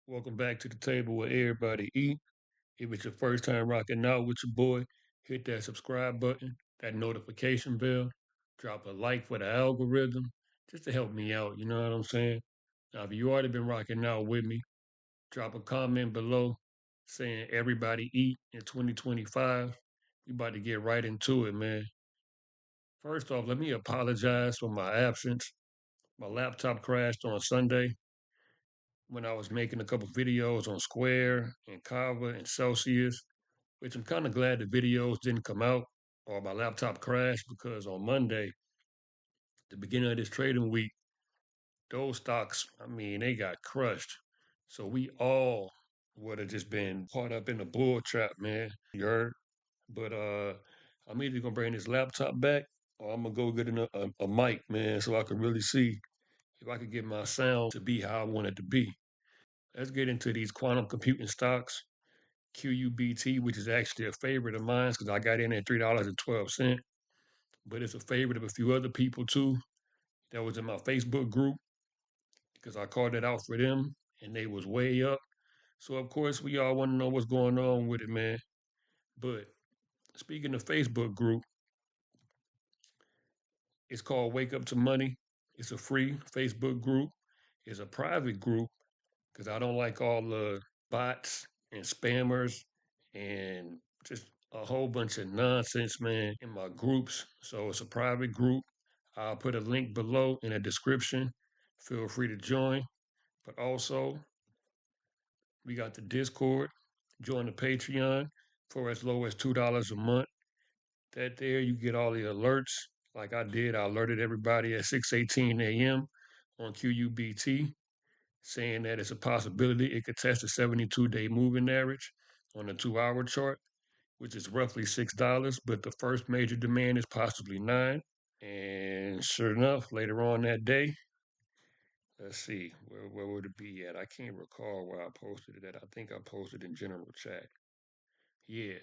Welcome back to the table where everybody eat. If it's your first time rocking out with your boy, hit that subscribe button, that notification bell, drop a like for the algorithm, just to help me out, you know what I'm saying? Now, if you already been rocking out with me, drop a comment below saying everybody eat in 2025. We about to get right into it, man. First off, let me apologize for my absence. My laptop crashed on Sunday when I was making a couple videos on Square and Kava and Celsius, which I'm kind of glad the videos didn't come out or my laptop crashed because on Monday, the beginning of this trading week, those stocks, I mean, they got crushed. So we all would have just been caught up in the bull trap, man. You heard? But I'm either gonna bring this laptop back or I'm gonna go get a mic, man, so I can really see if I could get my sound to be how I want it to be. Let's get into these quantum computing stocks. QUBT, which is actually a favorite of mine because I got in at $3.12, but it's a favorite of a few other people too. That was in my Facebook group because I called it out for them and they was way up. So of course we all want to know what's going on with it, man. But speaking of Facebook group, it's called Wake Up to Money. It's a free Facebook group. It's a private group because I don't like all the bots and spammers and just a whole bunch of nonsense, man, in my groups. So it's a private group. I'll put a link below in the description. Feel free to join. But also, we got the Discord. Join the Patreon for as low as $2 a month. That there, you get all the alerts. Like I did, I alerted everybody at 6:18 a.m. on QUBT saying that it's a possibility it could test a 72-day moving average on a 2 hour chart, which is roughly $6. But the first major demand is possibly 9. And sure enough, later on that day, let's see, where would it be at? I can't recall where I posted it at. I think I posted in general chat. Yeah.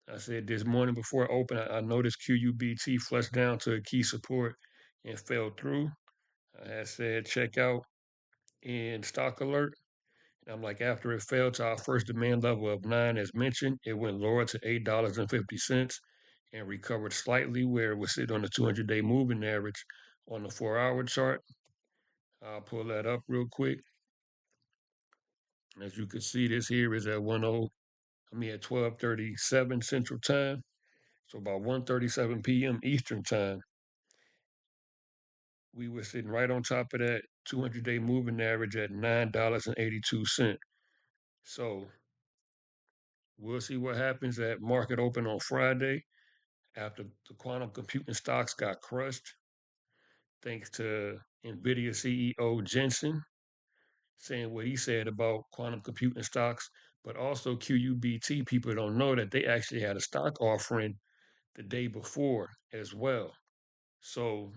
I said this morning before open, I noticed QUBT flushed down to a key support and fell through. I had said check out in stock alert. I'm like, after it fell to our first demand level of 9, as mentioned, it went lower to $8.50 and recovered slightly where it was sitting on the 200-day moving average on the 4 hour chart. I'll pull that up real quick. As you can see, this here is at at 12:37 Central Time. So about 1:37 p.m. Eastern Time, we were sitting right on top of that 200-day moving average at $9.82. So we'll see what happens at market open on Friday after the quantum computing stocks got crushed, thanks to NVDA CEO Jensen saying what he said about quantum computing stocks. But also QUBT, people don't know that they actually had a stock offering the day before as well. So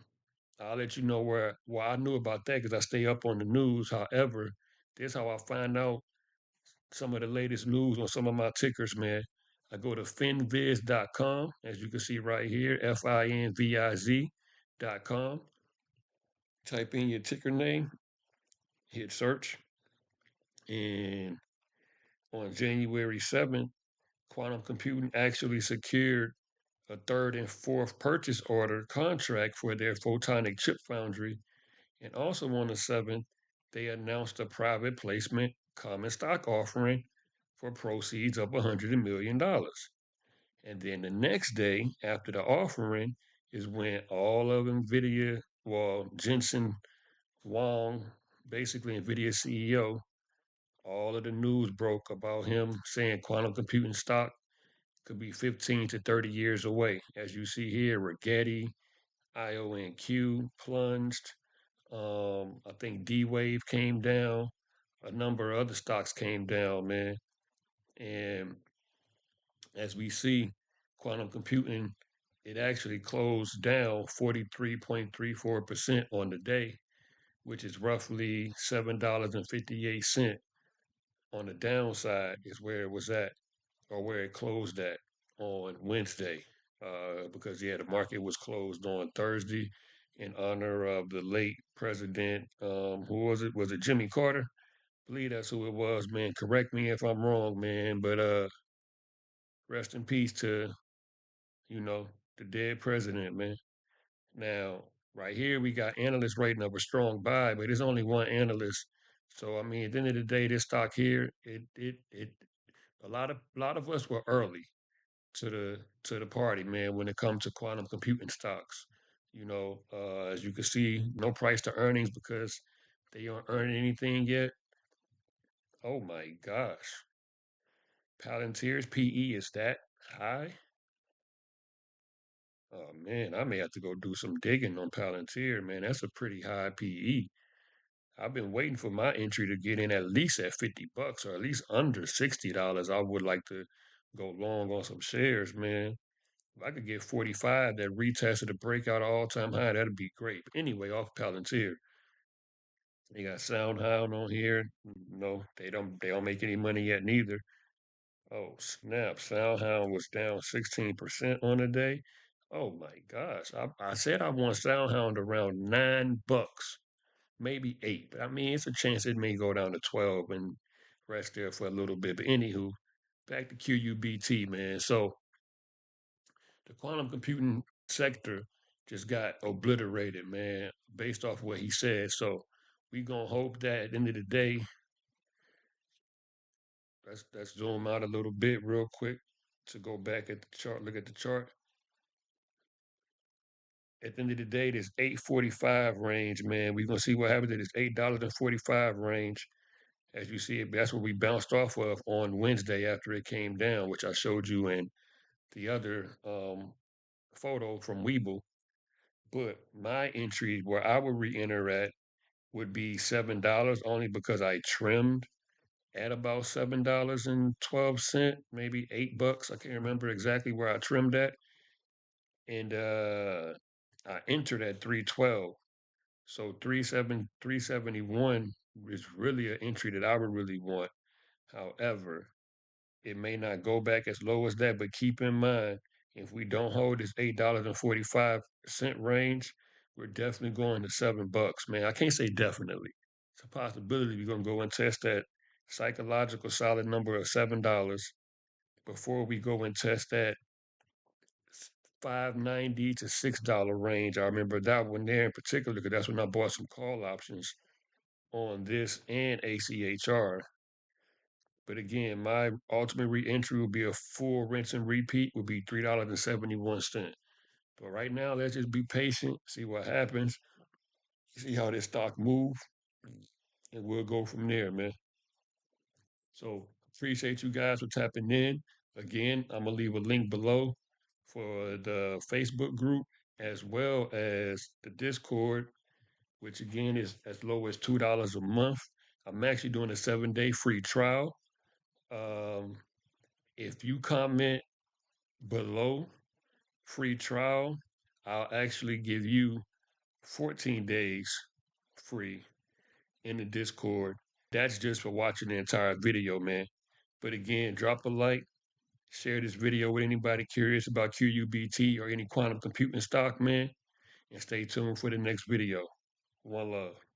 I'll let you know where I knew about that because I stay up on the news. However, this is how I find out some of the latest news on some of my tickers, man. I go to finviz.com, as you can see right here, FINVIZ.com. Type in your ticker name, hit search, and on January 7th, quantum computing actually secured a third and fourth purchase order contract for their photonic chip foundry. And also on the 7th, they announced a private placement common stock offering for proceeds of $100 million. And then the next day after the offering is when all of NVIDIA, well, Jensen Huang, basically NVIDIA CEO, all of the news broke about him saying quantum computing stock could be 15 to 30 years away. As you see here, Rigetti, IONQ plunged. I think D Wave came down. A number of other stocks came down, man. And as we see, quantum computing, it actually closed down 43.34% on the day, which is roughly $7.58 on the downside, is where it was at, or where it closed at on Wednesday. Because, yeah, the market was closed on Thursday in honor of the late president. Who was it? Was it Jimmy Carter? believe that's who it was, man. Correct me if I'm wrong, man. But rest in peace to, you know, the dead president, man. Now, right here we got analysts rating of a strong buy, but there's only one analyst. So I mean, at the end of the day, this stock here, it a lot of us were early to the party, man, when it comes to quantum computing stocks. As you can see, no price to earnings because they aren't earning anything yet. Oh my gosh. Palantir's PE is that high? Oh man, I may have to go do some digging on Palantir, man. That's a pretty high PE. I've been waiting for my entry to get in at least at $50 or at least under $60. I would like to go long on some shares, man. If I could get 45 that retested a breakout all-time high, that'd be great. But anyway, off Palantir. They got SoundHound on here. No, they don't make any money yet neither. Oh, snap. SoundHound was down 16% on the day. Oh my gosh. I said I want SoundHound around $9, maybe eight. But I mean, it's a chance it may go down to 12 and rest there for a little bit. But anywho, back to QUBT, man. So the quantum computing sector just got obliterated, man, based off what he said. So we gonna hope that at the end of the day, let's zoom out a little bit real quick to go back at the chart, look at the chart. At the end of the day, this 845 range, man, we're gonna see what happens at this $8.45 range. As you see, that's what we bounced off of on Wednesday after it came down, which I showed you in the other photo from Weeble. But my entry where I would re-enter at would be $7 only because I trimmed at about $7.12, maybe $8. I can't remember exactly where I trimmed at. And I entered at 312. So 371 is really an entry that I would really want. However, it may not go back as low as that, but keep in mind, if we don't hold this $8.45 range, we're definitely going to $7, man. I can't say definitely. It's a possibility we're gonna go and test that psychological solid number of $7 before we go and test that 590 to $6 range. I remember that one there in particular because that's when I bought some call options on this and ACHR. But again, my ultimate re-entry would be a full rinse and repeat would be $3.71. But right now, let's just be patient, see what happens, see how this stock move, and we'll go from there, man. So appreciate you guys for tapping in. Again, I'm gonna leave a link below for the Facebook group as well as the Discord, which again is as low as $2 a month. I'm actually doing a 7-day free trial. Um, if you comment below free trial, I'll actually give you 14 days free in the Discord. That's just for watching the entire video, man. But again, drop a like, share this video with anybody curious about QUBT or any quantum computing stock, man, and stay tuned for the next video. One love.